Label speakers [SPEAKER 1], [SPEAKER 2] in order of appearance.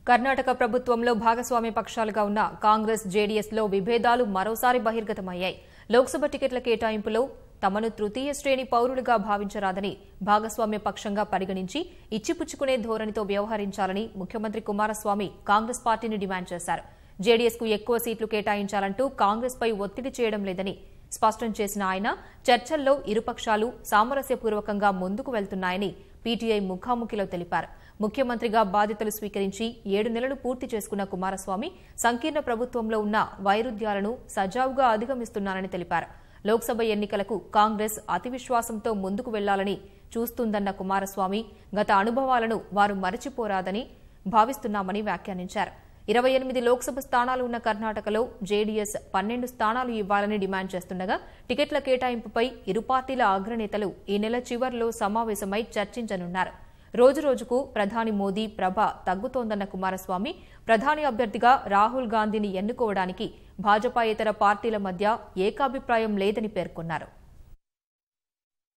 [SPEAKER 1] కర్ణాటక ప్రభుత్వంలో భాగస్వామ్య పక్షాలుగా ఉన్న కాంగ్రెస్ జేడీఎస్లో విభేదాలు మరోసారి బహిర్గతమయ్యాయి. లోక్సభ టికెట్ల కేటాయింపులో తమను తృతీయ శ్రేణి పౌరులుగా భావించరాదని భాగస్వామ్య పక్షంగా పరిగణించి ఇచ్చిపుచ్చుకునే ధోరణితో వ్యవహరించాలని ముఖ్యమంత్రి కుమారస్వామి కాంగ్రెస్ పార్టీని డిమాండ్ చేశారు. జేడీఎస్కు ఎక్కువ సీట్లు కేటాయించాలంటూ కాంగ్రెస్పై ఒత్తిడి చేయడం లేదని స్పష్టం చేసిన ఆయన చర్చల్లో ఇరుపక్షాలు సామరస్యపూర్వకంగా ముందుకు వెళ్తున్నాయని పీటీఐ ముఖాముఖిలో తెలిపారు. ముఖ్యమంత్రిగా బాధ్యతలు స్వీకరించి 7 నెలలు పూర్తి చేసుకున్న కుమారస్వామి సంకీర్ణ ప్రభుత్వంలో ఉన్న వైరుధ్యాలను సజావుగా అధిగమిస్తున్నారని తెలిపారు. లోక్సభ ఎన్నికలకు కాంగ్రెస్ అతి విశ్వాసంతో ముందుకు వెళ్లాలని చూస్తుందన్న కుమారస్వామి గత అనుభవాలను వారు మరచిపోరాదని భావిస్తున్నామని వ్యాఖ్యానించారు. 28 లోక్సభ స్థానాలు ఉన్న కర్ణాటకలో జేడీఎస్ 12 స్థానాలు ఇవ్వాలని డిమాండ్ చేస్తుండగా టికెట్ల కేటాయింపుపై ఇరు పార్టీల అగ్రనేతలు ఈ నెల చివర్లో సమావేశమై చర్చించనున్నారు. రోజురోజుకు ప్రధాని మోదీ ప్రభ తగ్గుతోందన్న కుమారస్వామి ప్రధాని అభ్యర్థిగా రాహుల్ గాంధీని ఎన్నుకోవడానికి భాజపాయేతర పార్టీల మధ్య ఏకాభిప్రాయం లేదని పేర్కొన్నారు.